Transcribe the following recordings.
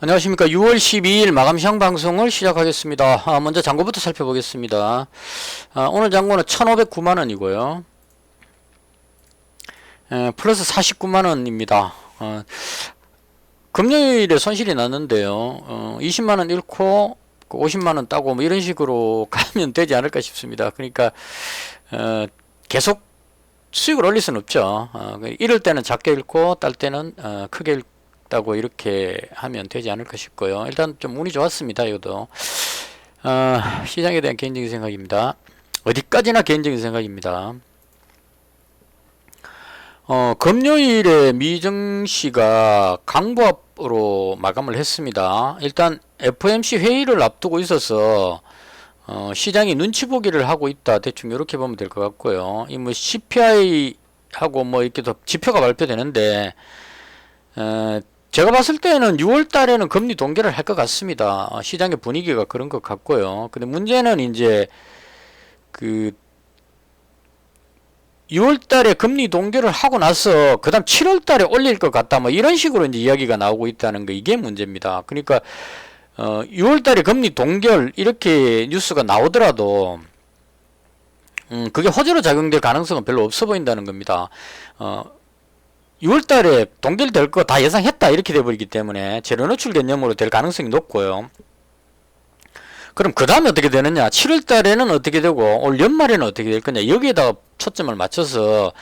안녕하십니까. 6월 12일 마감 시황 방송을 시작하겠습니다. 먼저 잔고부터 살펴보겠습니다. 오늘 잔고는 1,509만원이고요. 플러스 49만원입니다. 금요일에 손실이 났는데요. 20만원 잃고 50만원 따고 뭐 이런 식으로 가면 되지 않을까 싶습니다. 그러니까 계속 수익을 올릴 수는 없죠. 이럴 때는 작게 잃고 딸 때는 크게 잃다고 이렇게 하면 되지 않을까 싶고요. 일단 좀 운이 좋았습니다. 이것도 시장에 대한 개인적인 생각입니다. 어디까지나 개인적인 생각입니다. 금요일에 미증시가 강보합으로 마감을 했습니다. 일단 FOMC 회의를 앞두고 있어서 시장이 눈치 보기를 하고 있다. 대충 이렇게 보면 될 것 같고요. 이 뭐 CPI 하고 뭐 이렇게 더 지표가 발표되는데 제가 봤을 때는 6월 달에는 금리 동결을 할 것 같습니다. 시장의 분위기가 그런 것 같고요. 근데 문제는 이제 그 6월 달에 금리 동결을 하고 나서 그다음 7월 달에 올릴 것 같다. 뭐 이런 식으로 이제 이야기가 나오고 있다는 거, 이게 문제입니다. 그러니까 6월 달에 금리 동결 이렇게 뉴스가 나오더라도 그게 호재로 작용될 가능성은 별로 없어 보인다는 겁니다. 6월 달에 동결될 거 다 예상했다 이렇게 돼버리기 때문에 재료 노출 개념으로 될 가능성이 높고요. 그럼 그 다음에 어떻게 되느냐, 7월 달에는 어떻게 되고 올 연말에는 어떻게 될 거냐, 여기에다가 초점을 맞춰서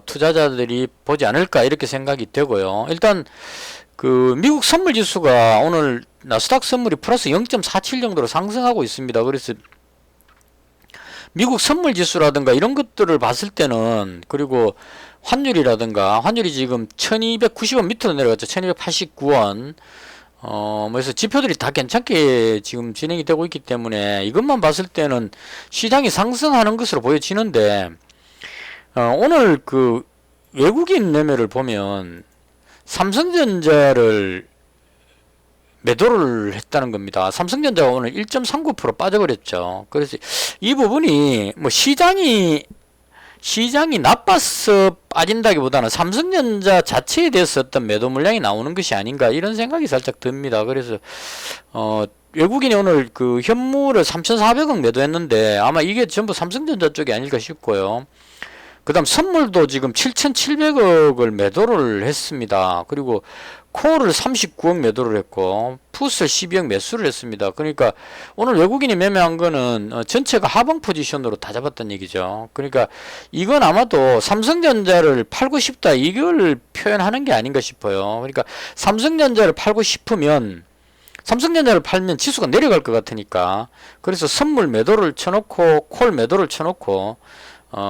투자자들이 보지 않을까 이렇게 생각이 되고요. 일단 그 미국 선물 지수가 오늘 나스닥 선물이 플러스 0.47 정도로 상승하고 있습니다. 그래서 미국 선물 지수라든가 이런 것들을 봤을 때는, 그리고 환율이라든가, 환율이 지금 1290원 밑으로 내려갔죠. 1289원. 그래서 지표들이 다 괜찮게 지금 진행이 되고 있기 때문에 이것만 봤을 때는 시장이 상승하는 것으로 보여지는데, 오늘 그 외국인 매매를 보면 삼성전자를 매도를 했다는 겁니다. 삼성전자가 오늘 1.39% 빠져버렸죠. 그래서 이 부분이 뭐 시장이 나빠서 빠진다기보다는 삼성전자 자체에 대해서 어떤 매도 물량이 나오는 것이 아닌가 이런 생각이 살짝 듭니다. 그래서 외국인이 오늘 그 현물을 3,400억 매도했는데 아마 이게 전부 삼성전자 쪽이 아닐까 싶고요. 그 다음 선물도 지금 7,700억을 매도를 했습니다. 그리고 콜을 39억 매도를 했고 풋을 12억 매수를 했습니다. 그러니까 오늘 외국인이 매매한 거는 전체가 하방 포지션으로 다 잡았다는 얘기죠. 그러니까 이건 아마도 삼성전자를 팔고 싶다 이걸 표현하는 게 아닌가 싶어요. 그러니까 삼성전자를 팔고 싶으면, 삼성전자를 팔면 지수가 내려갈 것 같으니까, 그래서 선물 매도를 쳐놓고 콜 매도를 쳐놓고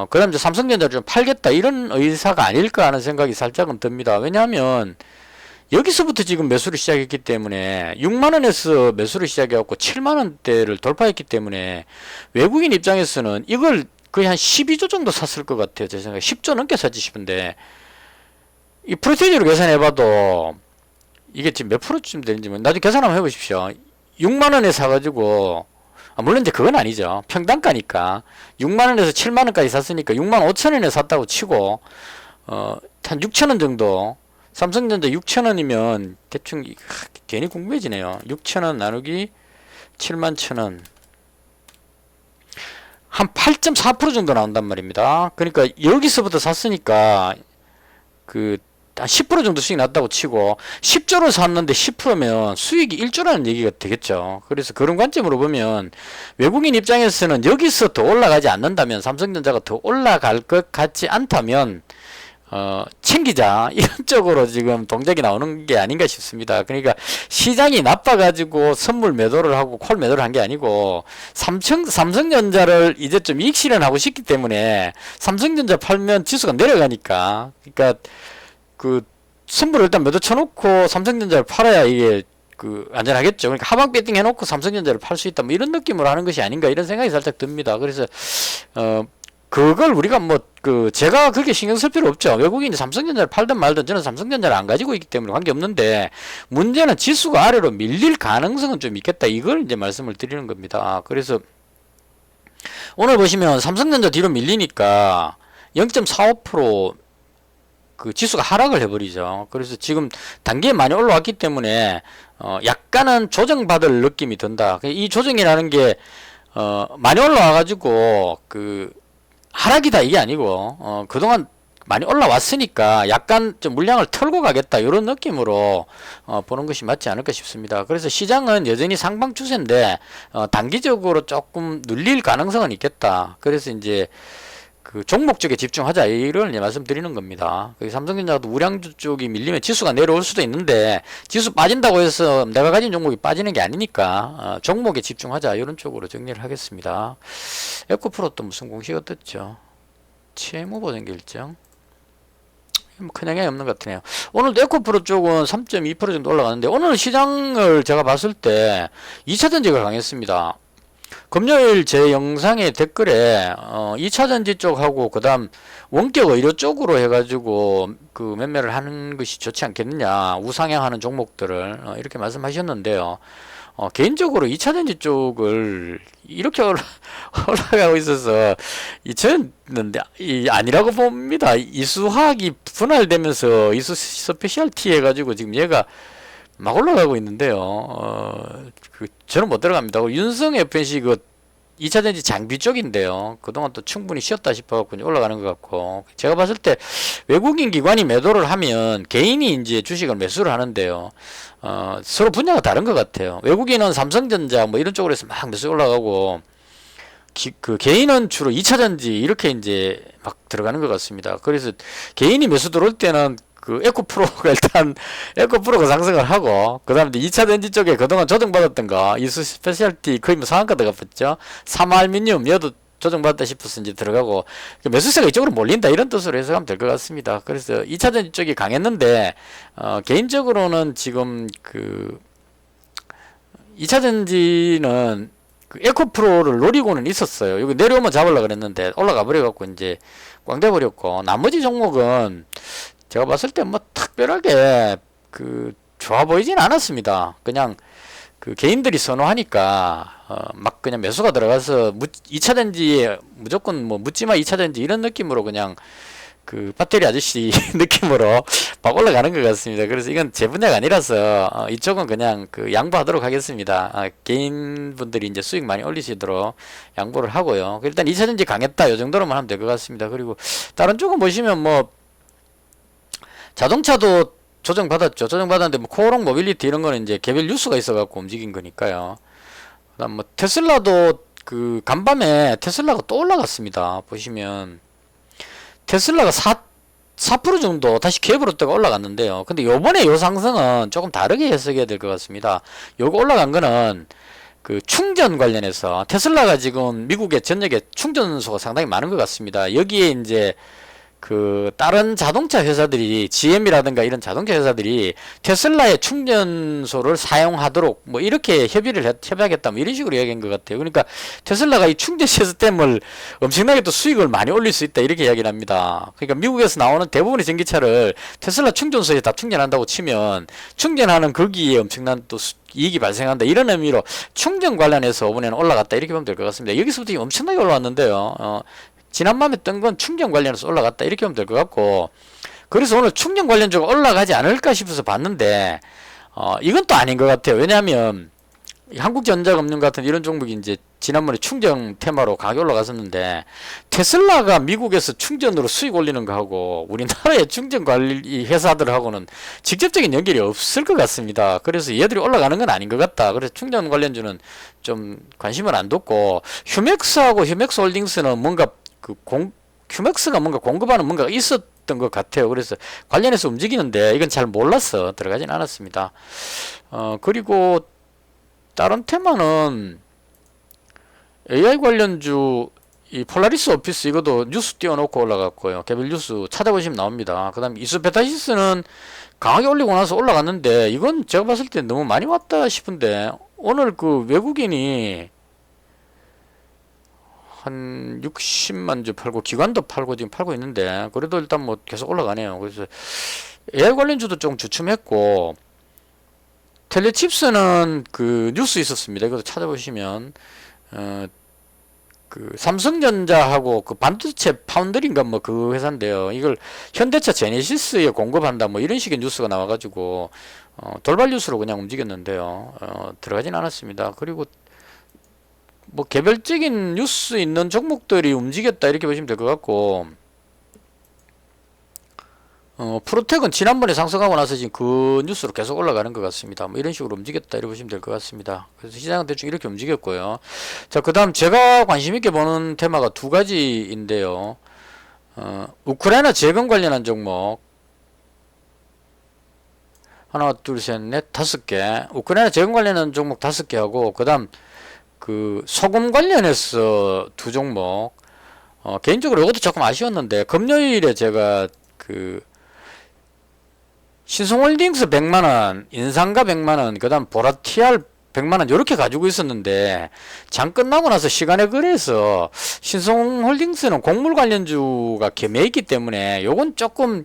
그 다음 이제 삼성전자를 좀 팔겠다 이런 의사가 아닐까 하는 생각이 살짝은 듭니다. 왜냐하면 여기서부터 지금 매수를 시작했기 때문에 6만원에서 매수를 시작해갖고 7만원대를 돌파했기 때문에 외국인 입장에서는 이걸 거의 한 12조 정도 샀을 것 같아요. 제 생각에 10조 넘게 샀지 싶은데, 이 프로테이지로 계산해봐도 이게 지금 몇 프로쯤 되는지 나중에 계산 한번 해보십시오. 6만원에 사가지고, 물론 이제 그건 아니죠. 평단가니까 6만원에서 7만원까지 샀으니까 6만 5천원에 샀다고 치고 한 6천원 정도, 삼성전자 6천원이면 대충 괜히 궁금해지네요. 6천원 나누기 7만 천원 한 8.4% 정도 나온단 말입니다. 그러니까 여기서부터 샀으니까 그 한 10% 정도 수익 났다고 치고 10조를 샀는데 10%면 수익이 1조라는 얘기가 되겠죠. 그래서 그런 관점으로 보면 외국인 입장에서는 여기서 더 올라가지 않는다면, 삼성전자가 더 올라갈 것 같지 않다면 챙기자 이런 쪽으로 지금 동작이 나오는 게 아닌가 싶습니다. 그러니까 시장이 나빠가지고 선물 매도를 하고 콜 매도를 한 게 아니고 삼성전자를 이제 좀 이익 실현하고 싶기 때문에 삼성전자 팔면 지수가 내려가니까, 그러니까 그 선물을 일단 매도 쳐놓고 삼성전자를 팔아야 이게 그 안전하겠죠. 그러니까 하방 배팅 해놓고 삼성전자를 팔 수 있다 뭐 이런 느낌으로 하는 것이 아닌가 이런 생각이 살짝 듭니다. 그래서 그걸 우리가 뭐 제가 그렇게 신경 쓸 필요 없죠. 외국인이 삼성전자를 팔든 말든 저는 삼성전자를 안 가지고 있기 때문에 관계없는데, 문제는 지수가 아래로 밀릴 가능성은 좀 있겠다 이걸 이제 말씀을 드리는 겁니다. 그래서 오늘 보시면 삼성전자 뒤로 밀리니까 0.45% 그 지수가 하락을 해버리죠. 그래서 지금 단기에 많이 올라왔기 때문에 약간은 조정받을 느낌이 든다. 이 조정이라는 게 많이 올라와가지고 그 하락이다 이게 아니고 그동안 많이 올라왔으니까 약간 좀 물량을 털고 가겠다 이런 느낌으로 보는 것이 맞지 않을까 싶습니다. 그래서 시장은 여전히 상방 추세인데 단기적으로 조금 눌릴 가능성은 있겠다. 그래서 이제 그 종목 쪽에 집중하자 이런 말씀드리는 겁니다. 삼성전자도 우량주 쪽이 밀리면 지수가 내려올 수도 있는데 지수 빠진다고 해서 내가 가진 종목이 빠지는 게 아니니까 종목에 집중하자 이런 쪽으로 정리를 하겠습니다. 에코프로 또 무슨 공시가 떴죠? 채무 보전 결정. 뭐 큰 영향이 없는 것 같네요. 오늘도 에코프로 쪽은 3.2% 정도 올라가는데 오늘 시장을 제가 봤을 때 2차전지가 강했습니다. 금요일 제 영상의 댓글에 2차전지 쪽하고 그 다음 원격 의료 쪽으로 해가지고 그 매매를 하는 것이 좋지 않겠느냐 우상향하는 종목들을 이렇게 말씀하셨는데요. 개인적으로 2차전지 쪽을 이렇게 올라가고 있어서 저는 아니라고 봅니다. 이수화학이 분할되면서 이수 스페셜티 해가지고 지금 얘가 막 올라가고 있는데요. 저는 못 들어갑니다. 윤성 FNC 그 2차전지 장비 쪽인데요. 그동안 또 충분히 쉬었다 싶어갖고 올라가는 것 같고, 제가 봤을 때 외국인 기관이 매도를 하면 개인이 이제 주식을 매수를 하는데요. 서로 분야가 다른 것 같아요. 외국인은 삼성전자 뭐 이런 쪽으로 해서 막 매수 올라가고, 그 개인은 주로 2차전지 이렇게 이제 막 들어가는 것 같습니다. 그래서 개인이 매수 들어올 때는 그 에코프로가 일단 에코프로가 상승을 하고 그 다음에 2차전지 쪽에 그동안 조정받았던 거 이수 스페셜티 거의 뭐 상한가 들어갔죠. 삼알미늄 여도 조정받았다 싶어서 이제 들어가고 매수세가 이쪽으로 몰린다 이런 뜻으로 해석하면 될 것 같습니다. 그래서 2차전지 쪽이 강했는데 개인적으로는 지금 그 2차전지는 그 에코프로를 노리고는 있었어요. 여기 내려오면 잡으려고 그랬는데 올라가 버려갖고 이제 꽝 돼버렸고, 나머지 종목은 제가 봤을 때 뭐 특별하게 그 좋아 보이진 않았습니다. 그냥 그 개인들이 선호하니까 막 그냥 매수가 들어가서 2차전지에 무조건 뭐 묻지마 2차전지 이런 느낌으로 그냥 그 배터리 아저씨 느낌으로 막 올라가는 것 같습니다. 그래서 이건 제 분야가 아니라서 이쪽은 그냥 그 양보하도록 하겠습니다. 개인분들이 이제 수익 많이 올리시도록 양보를 하고요. 일단 2차전지 강했다 이 정도로만 하면 될 것 같습니다. 그리고 다른 쪽은 보시면 뭐 자동차도 조정받았죠. 조정받았는데 뭐 코오롱 모빌리티 이런 거는 이제 개별 뉴스가 있어갖고 움직인 거니까요. 그다음 뭐 테슬라도 그 간밤에 테슬라가 또 올라갔습니다. 보시면 테슬라가 4% 정도 다시 갭으로 떠가 올라갔는데요. 근데 요번에 요 상승은 조금 다르게 해석해야 될 것 같습니다. 요거 올라간 거는 그 충전 관련해서 테슬라가 지금 미국의 전역에 충전소가 상당히 많은 것 같습니다. 여기에 이제 그 다른 자동차 회사들이 GM이라든가 이런 자동차 회사들이 테슬라의 충전소를 사용하도록 뭐 이렇게 협의하겠다 뭐 이런 식으로 이야기한 것 같아요. 그러니까 테슬라가 이 충전 시스템을 엄청나게 또 수익을 많이 올릴 수 있다 이렇게 이야기를 합니다. 그러니까 미국에서 나오는 대부분의 전기차를 테슬라 충전소에 다 충전한다고 치면 충전하는 거기에 엄청난 또 이익이 발생한다 이런 의미로 충전 관련해서 이번에는 올라갔다 이렇게 보면 될 것 같습니다. 여기서부터 엄청나게 올라왔는데요. 지난밤에 뜬 건 충전 관련해서 올라갔다 이렇게 하면 될 것 같고, 그래서 오늘 충전 관련주가 올라가지 않을까 싶어서 봤는데 이건 또 아닌 것 같아요. 왜냐하면 한국전자금융 같은 이런 종목이 이제 지난번에 충전 테마로 가격이 올라갔었는데 테슬라가 미국에서 충전으로 수익 올리는 거하고 우리나라의 충전 관리 회사들하고는 직접적인 연결이 없을 것 같습니다. 그래서 얘들이 올라가는 건 아닌 것 같다. 그래서 충전 관련주는 좀 관심을 안 뒀고, 휴맥스하고 휴맥스홀딩스는 뭔가 휴맥스가 뭔가 공급하는 뭔가가 있었던 것 같아요. 그래서 관련해서 움직이는데 이건 잘 몰라서 들어가진 않았습니다. 그리고 다른 테마는 AI 관련주 이 폴라리스 오피스 이것도 뉴스 띄워놓고 올라갔고요. 개별 뉴스 찾아보시면 나옵니다. 그 다음에 이수페타시스는 강하게 올리고 나서 올라갔는데 이건 제가 봤을 때 너무 많이 왔다 싶은데 오늘 그 외국인이 한 60만 주 팔고 기관도 팔고 지금 팔고 있는데 그래도 일단 뭐 계속 올라가네요. 그래서 AI 관련주도 좀 주춤했고, 텔레칩스는 그 뉴스 있었습니다. 이것도 찾아보시면 그 삼성전자하고 그 반도체 파운드리인가 뭐 그 회사인데요. 이걸 현대차 제네시스에 공급한다 뭐 이런 식의 뉴스가 나와가지고 돌발 뉴스로 그냥 움직였는데요. 들어가진 않았습니다. 그리고 뭐 개별적인 뉴스 있는 종목들이 움직였다 이렇게 보시면 될 것 같고, 프로텍은 지난번에 상승하고 나서 지금 그 뉴스로 계속 올라가는 것 같습니다. 뭐 이런 식으로 움직였다 이렇게 보시면 될 것 같습니다. 그래서 시장은 대충 이렇게 움직였고요. 자, 그 다음 제가 관심 있게 보는 테마가 두 가지인데요. 우크라이나 재건 관련한 종목 하나 둘셋넷 다섯 개, 우크라이나 재건 관련한 종목 다섯 개 하고, 그 다음 그 소금 관련해서 두 종목. 개인적으로 이것도 조금 아쉬웠는데 금요일에 제가 그 신성홀딩스 100만원, 인상가 100만원, 그 다음 보라티알 100만원 요렇게 가지고 있었는데 장 끝나고 나서 시간에 그래서 신성홀딩스는 곡물 관련주가 개매 있기 때문에 요건 조금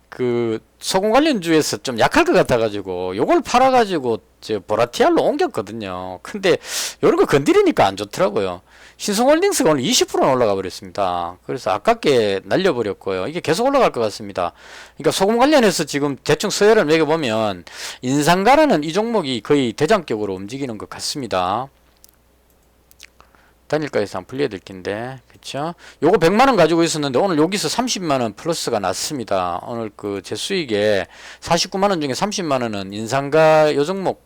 그 소금 관련주에서 좀 약할 것 같아 가지고 요걸 팔아 가지고 저 보라티알로 옮겼거든요. 근데 요런 거 건드리니까 안 좋더라고요. 신성홀딩스가 오늘 20%나 올라가 버렸습니다. 그래서 아깝게 날려버렸고요. 이게 계속 올라갈 것 같습니다. 그러니까 소금 관련해서 지금 대충 서열을 매겨보면 인상가라는 이 종목이 거의 대장격으로 움직이는 것 같습니다. 단일가에서 한번 분리해야 될 텐데, 그쵸? 요거 100만원 가지고 있었는데 오늘 여기서 30만원 플러스가 났습니다. 오늘 그 제 수익에 49만원 중에 30만원은 인상가 요 종목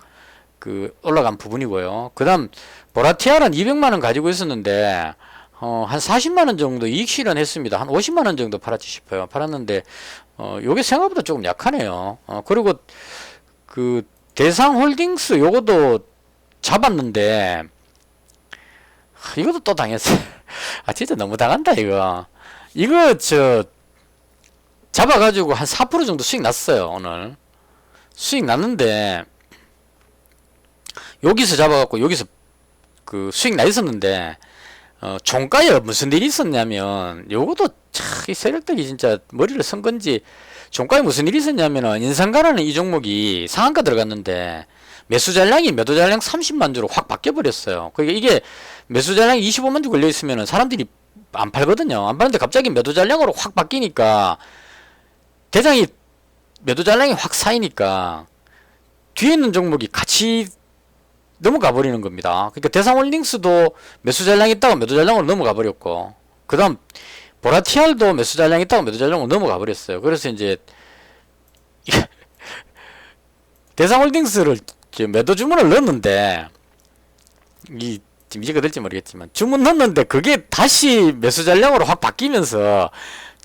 그 올라간 부분이고요. 그 다음 보라티알은 200만원 가지고 있었는데 한 40만원 정도 이익 실현했습니다. 한 50만원 정도 팔았지 싶어요. 팔았는데 요게 생각보다 조금 약하네요. 그리고 그 대상홀딩스 요것도 잡았는데 이것도 또 당했어요. 아 진짜 너무 당한다 이거. 이거 저 잡아가지고 한 4% 정도 수익 났어요. 오늘 수익 났는데 여기서 잡아갖고 여기서 그 수익 나 있었는데 종가에 무슨 일이 있었냐면, 요것도 이 세력들이 진짜 머리를 쓴 건지, 종가에 무슨 일이 있었냐면은 인상가라는 이 종목이 상한가 들어갔는데 매수 잔량이 매도 잔량 30만 주로 확 바뀌어 버렸어요. 그러니까 이게 매수 잔량이 25만 주 걸려 있으면은 사람들이 안 팔거든요. 안 파는데 갑자기 매도 잔량으로 확 바뀌니까 대장이 매도 잔량이 확 쌓이니까 뒤에 있는 종목이 같이 넘어가 버리는 겁니다. 그러니까 대상홀딩스도 매수 잔량이 있다가 매도 잔량으로 넘어가 버렸고, 그 다음 보라티알도 매수 잔량이 있다가 매도 잔량으로 넘어가 버렸어요. 그래서 이제 대상홀딩스를 매도 주문을 넣었는데, 이 지금 이해가 될지 모르겠지만 주문 넣었는데 그게 다시 매수 잔량으로 확 바뀌면서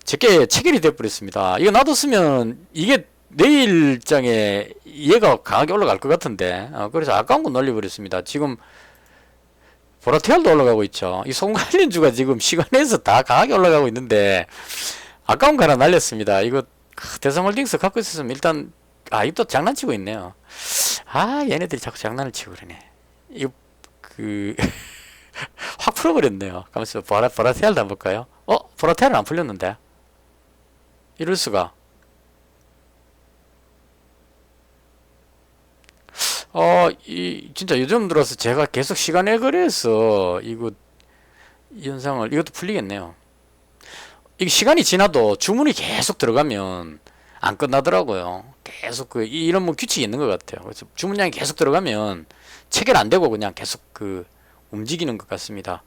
제게 체결이 돼 버렸습니다. 이거 놔뒀으면 이게 내일장에 얘가 강하게 올라갈 것 같은데, 그래서 아까운 거 놀려버렸습니다. 지금 보라티알도 올라가고 있죠. 이 소금 관련주가 지금 시간에서 다 강하게 올라가고 있는데 아까운 거 하나 날렸습니다. 이거 대성홀딩스 갖고 있었으면 일단 이거 또 장난치고 있네요. 얘네들이 자꾸 장난을 치고 그러네. 이거 그 확 풀어버렸네요. 가만있어. 보라티알도 한번 볼까요? 보라티알은 안 풀렸는데 이럴 수가. 진짜 요즘 들어서 제가 계속 시간에 걸려서 이 현상을, 이것도 풀리겠네요. 이게 시간이 지나도 주문이 계속 들어가면 안 끝나더라고요. 계속 이런 뭐 규칙이 있는 것 같아요. 그래서 주문량이 계속 들어가면 체결 안 되고 그냥 계속 움직이는 것 같습니다.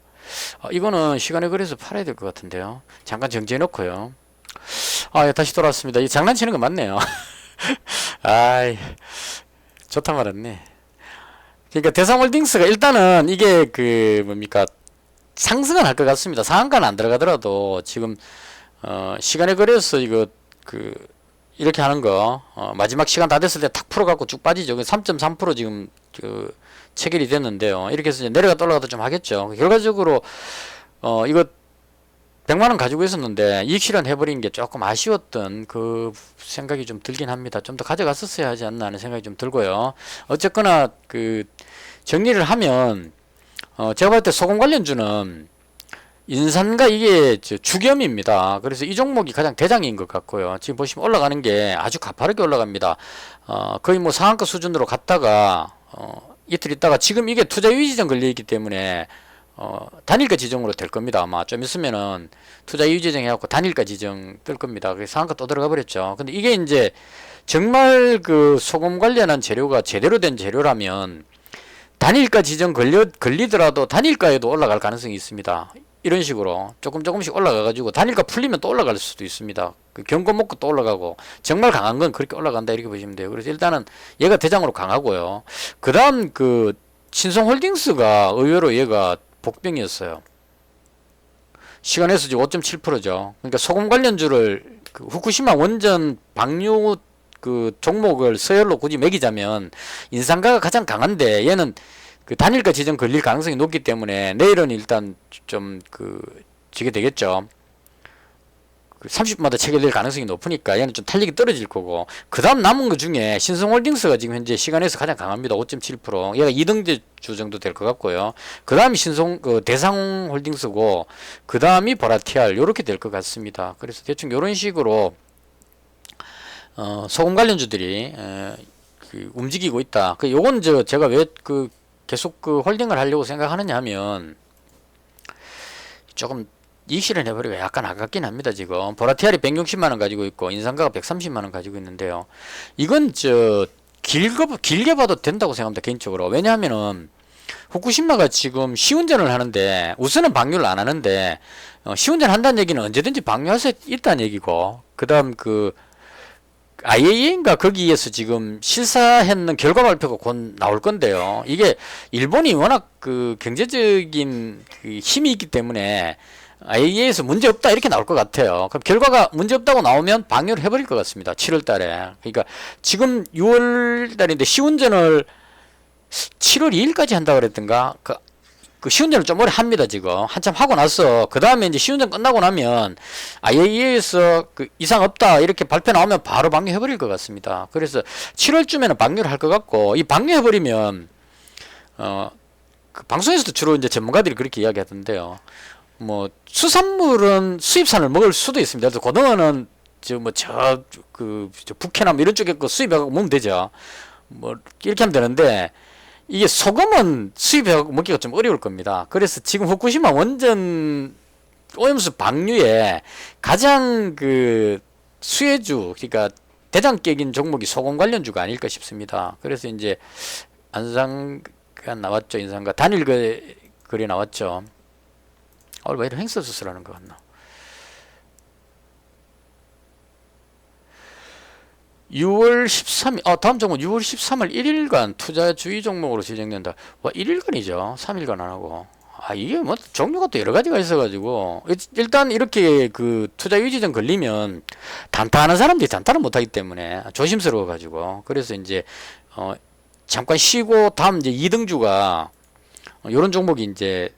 이거는 시간에 걸려서 팔아야 될 것 같은데요. 잠깐 정지해 놓고요. 다시 돌아왔습니다. 이 장난치는 거 맞네요. 좋다 말았네. 그러니까 대상홀딩스가 일단은 이게 뭡니까, 상승은 할 것 같습니다. 상한가는 안 들어가더라도 지금 시간에 걸려서 이거 이렇게 하는 거 마지막 시간 다 됐을 때 탁 풀어갖고 쭉 빠지죠. 3.3% 지금 체결이 됐는데요. 이렇게 해서 이제 내려갔다 올라가다 좀 하겠죠. 결과적으로 이거 100만원 가지고 있었는데 이익 실현 해버린 게 조금 아쉬웠던 그 생각이 좀 들긴 합니다. 좀 더 가져갔었어야 하지 않나 하는 생각이 좀 들고요. 어쨌거나 정리를 하면 제가 볼 때 소금 관련주는 인산과 이게 주겸입니다. 그래서 이 종목이 가장 대장인 것 같고요. 지금 보시면 올라가는 게 아주 가파르게 올라갑니다. 거의 뭐 상한가 수준으로 갔다가 이틀 있다가 지금 이게 투자 유의 지정 걸려 있기 때문에 단일가 지정으로 될 겁니다. 아마 좀 있으면은 투자이유 지정 해갖고 단일가 지정 뜰 겁니다. 그래서 상한가 또 들어가 버렸죠. 근데 이게 이제 정말 그 소금 관련한 재료가 제대로 된 재료라면 단일가 지정 걸리더라도 단일가에도 올라갈 가능성이 있습니다. 이런 식으로 조금씩 올라가가지고 단일가 풀리면 또 올라갈 수도 있습니다. 그 경고 먹고 또 올라가고 정말 강한 건 그렇게 올라간다 이렇게 보시면 돼요. 그래서 일단은 얘가 대장으로 강하고요. 그 다음 그 신성홀딩스가 의외로 얘가 복병이었어요. 시간에서 지금 5.7%죠. 그러니까 소금 관련주를 그 후쿠시마 원전 방류 그 종목을 서열로 굳이 매기자면 인상가가 가장 강한데 얘는 그 단일가 지정 걸릴 가능성이 높기 때문에 내일은 일단 좀 그 지게 되겠죠. 그 30분마다 체결될 가능성이 높으니까 얘는 좀 탄력이 떨어질 거고, 그 다음 남은 것 중에 신성홀딩스가 지금 현재 시간에서 가장 강합니다. 5.7%. 얘가 2등주 정도 될 것 같고요. 그 다음이 대상홀딩스고, 그 다음이 보라티알 요렇게 될 것 같습니다. 그래서 대충 요런 식으로 소금 관련주들이 그 움직이고 있다. 그 요건 제가 왜 그 계속 그 홀딩을 하려고 생각하느냐 하면 조금 이익 실현해버리기가 약간 아깝긴 합니다. 지금 보라티알이 160만원 가지고 있고 인상가가 130만원 가지고 있는데요. 이건 길게 봐도 된다고 생각합니다. 개인적으로. 왜냐하면은 후쿠시마가 지금 시운전을 하는데 우선은 방류를 안 하는데 시운전 한다는 얘기는 언제든지 방류할 수 있다는 얘기고, 그 다음 그 IAEA인가 거기에서 지금 실사했는 결과 발표가 곧 나올 건데요. 이게 일본이 워낙 그 경제적인 그 힘이 있기 때문에 IAEA에서 문제 없다 이렇게 나올 것 같아요. 그럼 결과가 문제 없다고 나오면 방류를 해버릴 것 같습니다. 7월 달에. 그러니까 지금 6월 달인데 시운전을 7월 2일까지 한다고 그랬던가? 그 시운전을 좀 오래 합니다. 지금 한참 하고 나서 그 다음에 이제 시운전 끝나고 나면 IAEA에서 그 이상 없다 이렇게 발표 나오면 바로 방류해버릴 것 같습니다. 그래서 7월쯤에는 방류를 할 것 같고, 이 방류해버리면 그 방송에서도 주로 이제 전문가들이 그렇게 이야기하던데요. 뭐 수산물은 수입산을 먹을 수도 있습니다. 그래서 고등어는 저 북해남 이런 쪽에 거 수입해갖고 먹으면 되죠. 뭐 이렇게 하면 되는데, 이게 소금은 수입해갖고 먹기가 좀 어려울 겁니다. 그래서 지금 후쿠시마 원전 오염수 방류에 가장 그 수혜주, 그러니까 대장격인 종목이 소금 관련주가 아닐까 싶습니다. 그래서 이제 안상가 나왔죠. 인상가 단일거래 나왔죠. 왜 이런 횡설수설하는 것 같나. 6월 13일, 다음 종목 6월 13일 1일간 투자 주의 종목으로 지정된다. 1일간이죠. 3일간 안 하고. 이게 뭐 종류가 또 여러 가지가 있어가지고, 일단 이렇게 그 투자 유의 지정 걸리면 단타하는 사람들이 단타를 못하기 때문에 조심스러워가지고, 그래서 이제 잠깐 쉬고 다음 이제 2등주가 요런 종목이 이제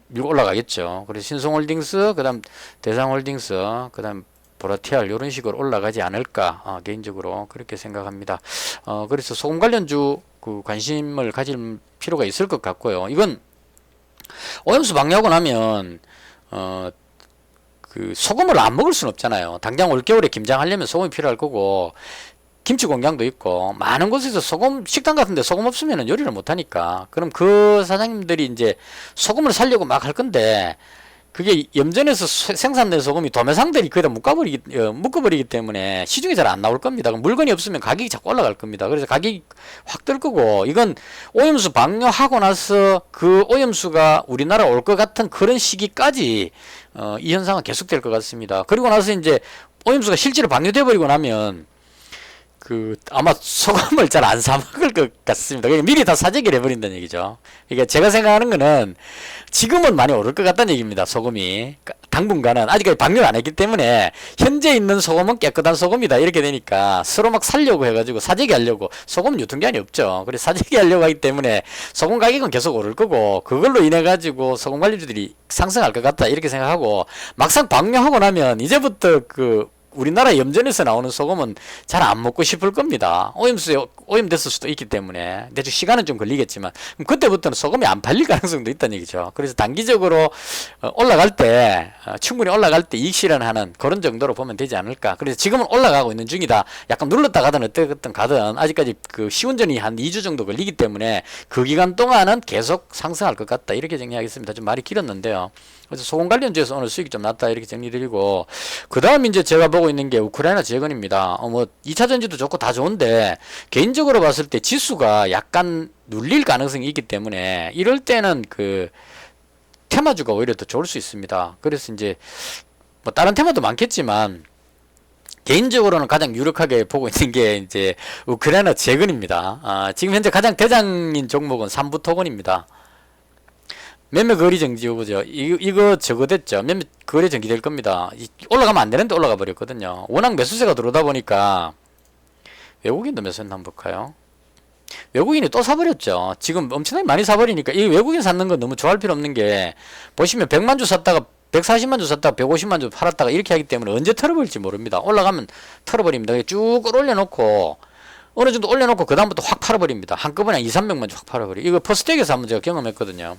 밀고 올라가겠죠. 그래서 신성홀딩스, 그 다음 대상홀딩스, 그 다음 보라티알 이런 식으로 올라가지 않을까, 개인적으로 그렇게 생각합니다. 그래서 소금 관련주 그 관심을 가질 필요가 있을 것 같고요. 이건 오염수 방류하고 나면 그 소금을 안 먹을 수는 없잖아요. 당장 올겨울에 김장하려면 소금이 필요할 거고, 김치 공장도 있고 많은 곳에서 소금, 식당 같은데 소금 없으면 요리를 못 하니까, 그럼 그 사장님들이 이제 소금을 사려고 막 할 건데, 그게 염전에서 생산된 소금이 도매상들이 거기다 묶어버리기 때문에 시중에 잘 안 나올 겁니다. 그럼 물건이 없으면 가격이 자꾸 올라갈 겁니다. 그래서 가격이 확 뜰 거고, 이건 오염수 방류하고 나서 그 오염수가 우리나라 올 것 같은 그런 시기까지 이 현상은 계속될 것 같습니다. 그리고 나서 이제 오염수가 실제로 방류돼 버리고 나면 아마 소금을 잘 안 사 먹을 것 같습니다. 그러니까 미리 다 사재기를 해버린다는 얘기죠. 그러니까 제가 생각하는 거는 지금은 많이 오를 것 같다는 얘기입니다. 소금이. 당분간은. 아직까지 방류를 안 했기 때문에 현재 있는 소금은 깨끗한 소금이다 이렇게 되니까 서로 막 살려고 해가지고 사재기 하려고, 소금은 유통기한이 없죠. 그래서 사재기 하려고 하기 때문에 소금 가격은 계속 오를 거고, 그걸로 인해 가지고 소금 관리주들이 상승할 것 같다 이렇게 생각하고, 막상 방류하고 나면 이제부터 우리나라 염전에서 나오는 소금은 잘 안 먹고 싶을 겁니다. 오염됐을 수도 있기 때문에 대충 시간은 좀 걸리겠지만 그때부터는 소금이 안 팔릴 가능성도 있다는 얘기죠. 그래서 단기적으로 올라갈 때 충분히 올라갈 때 이익 실현하는 그런 정도로 보면 되지 않을까. 그래서 지금은 올라가고 있는 중이다. 약간 눌렀다 가든 어떻든 가든 아직까지 그 시운전이 한 2주 정도 걸리기 때문에 그 기간 동안은 계속 상승할 것 같다. 이렇게 정리하겠습니다. 좀 말이 길었는데요. 그래서 소금 관련주에서 오늘 수익이 좀 났다 이렇게 정리드리고, 그 다음 이제 제가 보고 있는 게 우크라이나 재건입니다. 뭐 2차 전지도 좋고 다 좋은데 개인적으로 봤을 때 지수가 약간 눌릴 가능성이 있기 때문에 이럴 때는 그 테마주가 오히려 더 좋을 수 있습니다. 그래서 이제 뭐 다른 테마도 많겠지만 개인적으로는 가장 유력하게 보고 있는 게 이제 우크라이나 재건입니다. 지금 현재 가장 대장인 종목은 삼부토건입니다. 매매 거리 정지 후보죠. 이거 저거 됐죠. 매매 거리 정지될 겁니다. 올라가면 안 되는데 올라가 버렸거든요. 워낙 매수세가 들어오다 보니까 외국인도 매수했나 한번 볼까요? 외국인이 또 사버렸죠. 지금 엄청나게 많이 사버리니까 이 외국인 샀는 건 너무 좋아할 필요 없는 게, 보시면 100만 주 샀다가 140만 주 샀다가 150만 주 팔았다가 이렇게 하기 때문에 언제 털어버릴지 모릅니다. 올라가면 털어버립니다. 쭉 올려놓고 어느 정도 올려놓고 그 다음부터 확 팔아버립니다. 한꺼번에 2, 300만 주 확 팔아버려. 이거 퍼스텍에서 한번 제가 경험했거든요.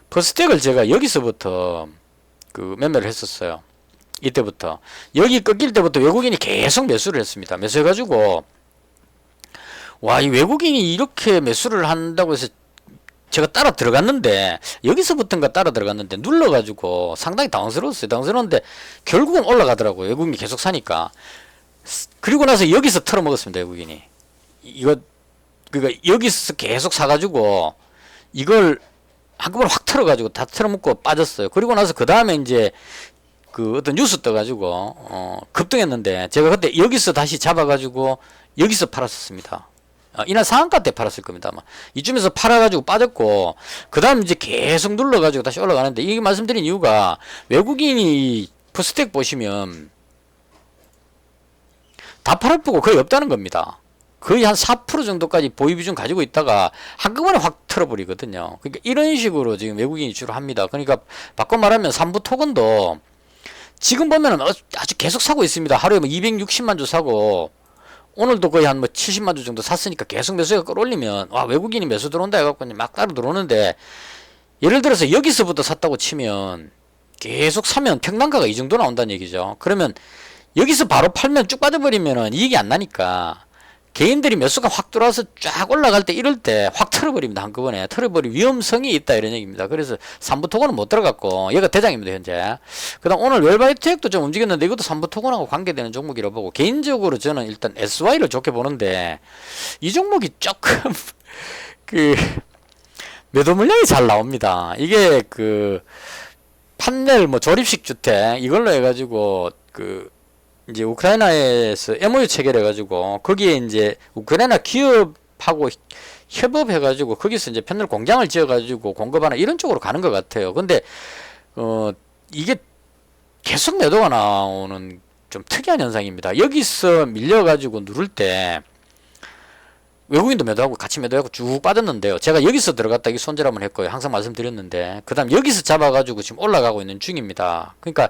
퍼스텍을 제가 여기서부터 그 매매를 했었어요. 이때부터 여기 꺾일 때부터 외국인이 계속 매수를 했습니다. 매수해가지고 와, 이 외국인이 이렇게 매수를 한다고 해서 제가 따라 들어갔는데, 여기서부터인가 따라 들어갔는데 눌러가지고 상당히 당황스러웠어요. 당황스러웠는데 결국은 올라가더라고요. 외국인이 계속 사니까. 그리고 나서 여기서 털어먹었습니다. 외국인이 이거, 그러니까 여기서 계속 사가지고 이걸 한꺼번에 확 털어가지고 다 털어먹고 빠졌어요. 그리고 나서 그 다음에 이제 그 어떤 뉴스 떠가지고 급등했는데 제가 그때 여기서 다시 잡아가지고 여기서 팔았었습니다. 이날 상한가 때 팔았을 겁니다. 아마 이쯤에서 팔아가지고 빠졌고, 그 다음 이제 계속 눌러가지고 다시 올라가는데, 이게 말씀드린 이유가 외국인이 퍼스텍 보시면 다 팔을 보고 거의 없다는 겁니다. 거의 한 4% 정도까지 보유 비중 가지고 있다가 한꺼번에 확 털어버리거든요. 그러니까 이런 식으로 지금 외국인이 주로 합니다. 그러니까 바꿔 말하면 삼부 토건도 지금 보면은 아주 계속 사고 있습니다. 하루에 뭐 260만 주 사고, 오늘도 거의 한 뭐 70만 주 정도 샀으니까 계속 매수가 끌어올리면, 와, 외국인이 매수 들어온다 해갖고 막 따로 들어오는데, 예를 들어서 여기서부터 샀다고 치면 계속 사면 평단가가 이 정도 나온다는 얘기죠. 그러면 여기서 바로 팔면 쭉 빠져버리면은 이익이 안 나니까 개인들이 매수가 확 들어와서 쫙 올라갈 때, 이럴 때 확 털어버립니다. 한꺼번에 털어버릴 위험성이 있다 이런 얘기입니다. 그래서 삼부토건은 못 들어갔고 얘가 대장입니다. 현재. 그 다음 오늘 웰바이텍도 좀 움직였는데 이것도 삼부토건하고 관계되는 종목이라고 보고, 개인적으로 저는 일단 SY를 좋게 보는데 이 종목이 조금 그 매도 물량이 잘 나옵니다. 이게 그 판넬 뭐 조립식 주택 이걸로 해가지고 그 이제 우크라이나에서 MOU 체결해가지고 거기에 이제 우크라이나 기업하고 협업해가지고 거기서 이제 판넬 공장을 지어가지고 공급하는 이런 쪽으로 가는 것 같아요. 근데 이게 계속 매도가 나오는 좀 특이한 현상입니다. 여기서 밀려가지고 누를 때 외국인도 매도하고 같이 매도하고 쭉 빠졌는데요. 제가 여기서 들어갔다 여기 손절 한번 했고요. 항상 말씀드렸는데, 그 다음 여기서 잡아가지고 지금 올라가고 있는 중입니다. 그러니까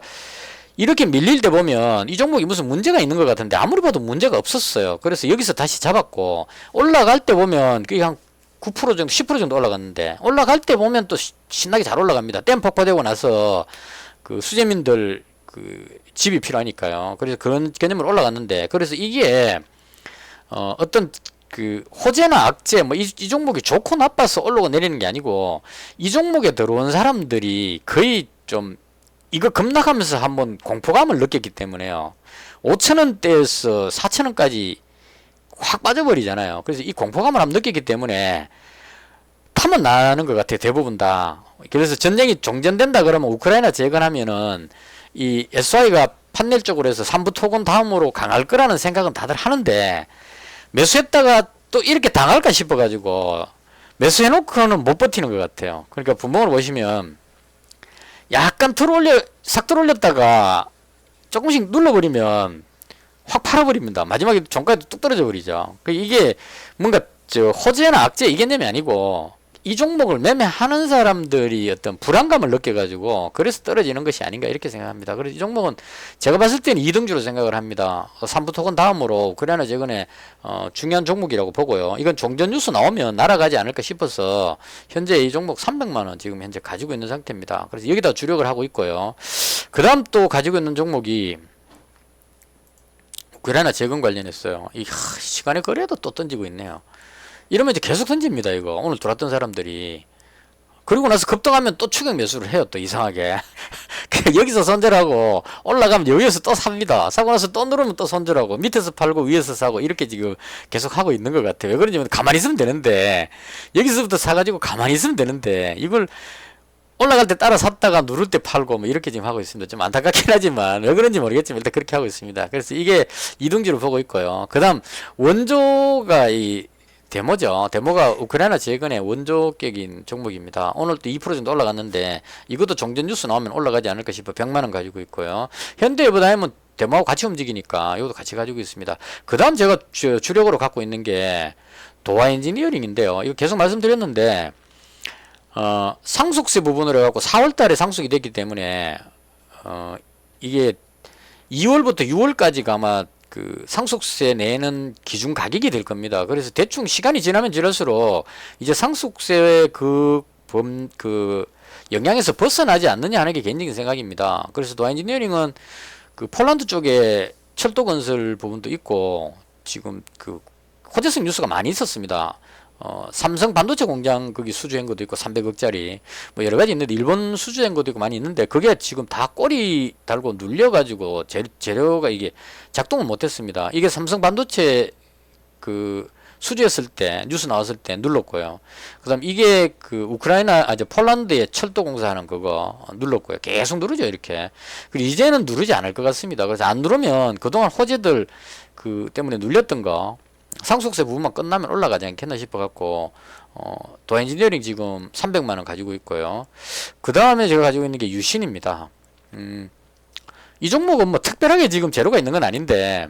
이렇게 밀릴 때 보면 이 종목이 무슨 문제가 있는 것 같은데 아무리 봐도 문제가 없었어요. 그래서 여기서 다시 잡았고, 올라갈 때 보면 그게 한 9% 정도 10% 정도 올라갔는데, 올라갈 때 보면 또 신나게 잘 올라갑니다. 댐 폭파되고 나서 그 수재민들 그 집이 필요하니까요. 그래서 그런 개념으로 올라갔는데, 그래서 이게 어떤 그 호재나 악재 뭐 이 종목이 좋고 나빠서 올라오고 내리는 게 아니고, 이 종목에 들어온 사람들이 거의 좀 이거 급락하면서 한번 공포감을 느꼈기 때문에요. 5,000원대에서 4,000원까지 확 빠져버리잖아요. 그래서 이 공포감을 한번 느꼈기 때문에 타면 나는 것 같아요. 대부분 다. 그래서 전쟁이 종전된다 그러면 우크라이나 재건하면은 이 SY가 판넬 쪽으로 해서 삼부 토건 다음으로 강할 거라는 생각은 다들 하는데, 매수했다가 또 이렇게 당할까 싶어가지고 매수해놓고는 못 버티는 것 같아요. 그러니까 분봉을 보시면 약간 싹 들어올렸다가 조금씩 눌러버리면 확 팔아버립니다. 마지막에 종가에도 뚝 떨어져 버리죠. 이게 뭔가 호재나 악재 이 개념이 아니고 이 종목을 매매하는 사람들이 어떤 불안감을 느껴가지고 그래서 떨어지는 것이 아닌가 이렇게 생각합니다. 그래서 이 종목은 제가 봤을 때는 2등주로 생각을 합니다. 삼부토건 다음으로 우크라이나 재건의 중요한 종목이라고 보고요. 이건 종전 뉴스 나오면 날아가지 않을까 싶어서 현재 이 종목 300만원 지금 현재 가지고 있는 상태입니다. 그래서 여기다 주력을 하고 있고요. 그 다음 또 가지고 있는 종목이 우크라이나 재건 관련했어요. 이 시간에 거래도 또 던지고 있네요. 이러면 이제 계속 던집니다. 이거 오늘 들어왔던 사람들이. 그리고 나서 급등하면 또 추격 매수를 해요. 또 이상하게. 여기서 손절하고 올라가면 여기에서 또 삽니다. 사고 나서 또 누르면 또 손절하고 밑에서 팔고 위에서 사고 이렇게 지금 계속 하고 있는 것 같아요. 왜 그러냐면 가만히 있으면 되는데 여기서부터 사가지고 가만히 있으면 되는데 이걸 올라갈 때 따라 샀다가 누를 때 팔고 뭐 이렇게 지금 하고 있습니다. 좀 안타깝긴 하지만 왜 그런지 모르겠지만 일단 그렇게 하고 있습니다. 그래서 이게 이등주로 보고 있고요. 그 다음 원조가 이 데모죠. 데모가 우크라이나 재건의 원조격인 종목입니다. 오늘 또 2% 정도 올라갔는데 이것도 종전 뉴스 나오면 올라가지 않을까 싶어 100만원 가지고 있고요. 현대에버다임은 데모하고 같이 움직이니까 이것도 같이 가지고 있습니다. 그 다음 제가 주력으로 갖고 있는 게 도화 엔지니어링인데요. 이거 계속 말씀드렸는데 상속세 부분으로 해갖고 4월달에 상속이 됐기 때문에 이게 2월부터 6월까지가 아마 그 상속세 내는 기준 가격이 될 겁니다. 그래서 대충 시간이 지나면 지날수록 이제 상속세의 그 영향에서 벗어나지 않느냐 하는 게 개인적인 생각입니다. 그래서 도화 엔지니어링은 그 폴란드 쪽에 철도 건설 부분도 있고 지금 그 호재성 뉴스가 많이 있었습니다. 삼성 반도체 공장 거기 수주한 것도 있고 300억짜리 뭐 여러 가지 있는데 일본 수주한 것도 있고 많이 있는데 그게 지금 다 꼬리 달고 눌려가지고 재료가 이게 작동을 못했습니다. 이게 삼성 반도체 그 수주했을 때 뉴스 나왔을 때 눌렀고요. 그다음 이게 그 우크라이나 폴란드에 철도 공사하는 그거 눌렀고요. 계속 누르죠 이렇게. 그리고 이제는 누르지 않을 것 같습니다. 그래서 안 누르면 그동안 호재들 그 때문에 눌렸던 거 상속세 부분만 끝나면 올라가지 않겠나 싶어갖고 도화 엔지니어링 지금 300만원 가지고 있고요. 그 다음에 제가 가지고 있는 게 유신입니다. 이 종목은 뭐 특별하게 지금 재료가 있는 건 아닌데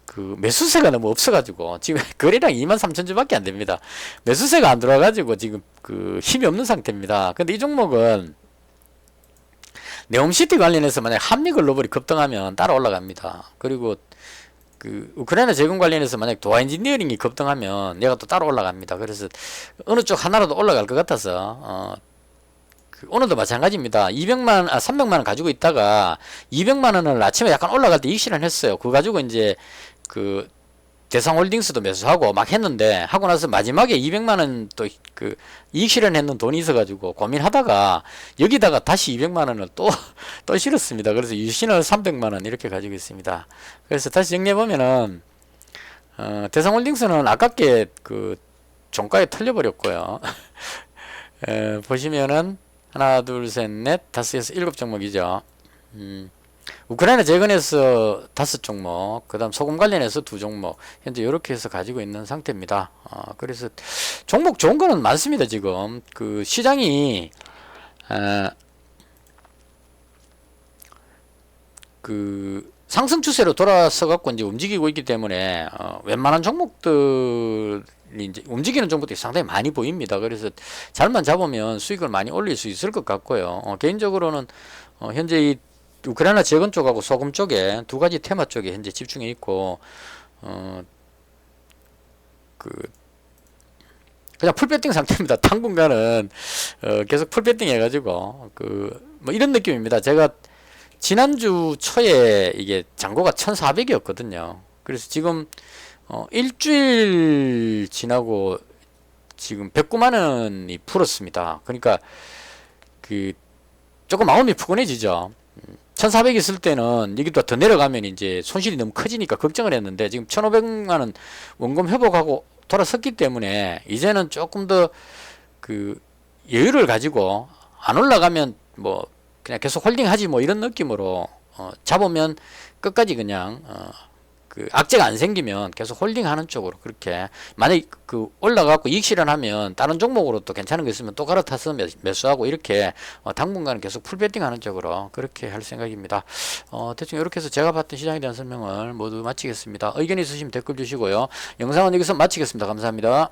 그 매수세가 너무 없어가지고 지금 거래량 23,000주 밖에 안 됩니다. 매수세가 안 들어와가지고 지금 그 힘이 없는 상태입니다. 근데 이 종목은 네옴시티 관련해서 만약 한미글로벌이 급등하면 따라 올라갑니다. 그리고 그 우크라이나 재건 관련해서 만약 도화 엔지니어링이 급등하면 얘가 또 따로 올라갑니다. 그래서 어느 쪽 하나라도 올라갈 것 같아서 그 오늘도 마찬가지입니다. 300만원 가지고 있다가 200만원을 아침에 약간 올라갈 때 이익실현 했어요. 그거 가지고 이제 그 대상홀딩스도 매수하고 막 했는데 하고 나서 마지막에 200만원 또 그 이익 실현했는 돈이 있어가지고 고민하다가 여기다가 다시 200만원을 또 실었습니다. 그래서 유신을 300만원 이렇게 가지고 있습니다. 그래서 다시 정리해보면은 대상홀딩스는 아깝게 그 종가에 털려버렸고요. 보시면은 하나 둘셋넷 다섯 여섯 일곱 종목이죠. 우크라이나 재건에서 5종목, 그 다음 소금 관련해서 2종목, 현재 이렇게 해서 가지고 있는 상태입니다. 그래서 종목 좋은 거는 많습니다, 지금. 그 시장이, 그 상승 추세로 돌아서 갖고 이제 움직이고 있기 때문에, 웬만한 종목들이 이제 움직이는 종목들이 상당히 많이 보입니다. 그래서 잘만 잡으면 수익을 많이 올릴 수 있을 것 같고요. 개인적으로는, 현재 이 우크라이나 재건 쪽하고 소금 쪽에 두 가지 테마 쪽에 현재 집중해 있고 그냥 풀배팅 상태입니다. 당분간은 계속 풀배팅 해가지고 뭐 이런 느낌입니다. 제가 지난주 초에 이게 잔고가 1,400이었거든요. 그래서 지금 일주일 지나고 지금 109만원이 풀었습니다. 그러니까 조금 마음이 푸근해지죠. 1,400 있을 때는 여기도 더 내려가면 이제 손실이 너무 커지니까 걱정을 했는데 지금 1,500만원 원금 회복하고 돌아섰기 때문에 이제는 조금 더 그 여유를 가지고 안 올라가면 뭐 그냥 계속 홀딩하지 뭐 이런 느낌으로 잡으면 끝까지 그냥 그 악재가 안 생기면 계속 홀딩하는 쪽으로 그렇게 만약 그 올라가고 이익 실현하면 다른 종목으로 또 괜찮은 거 있으면 또 갈아타서 매수하고 이렇게 당분간은 계속 풀배팅하는 쪽으로 그렇게 할 생각입니다. 대충 이렇게 해서 제가 봤던 시장에 대한 설명을 모두 마치겠습니다. 의견 있으시면 댓글 주시고요. 영상은 여기서 마치겠습니다. 감사합니다.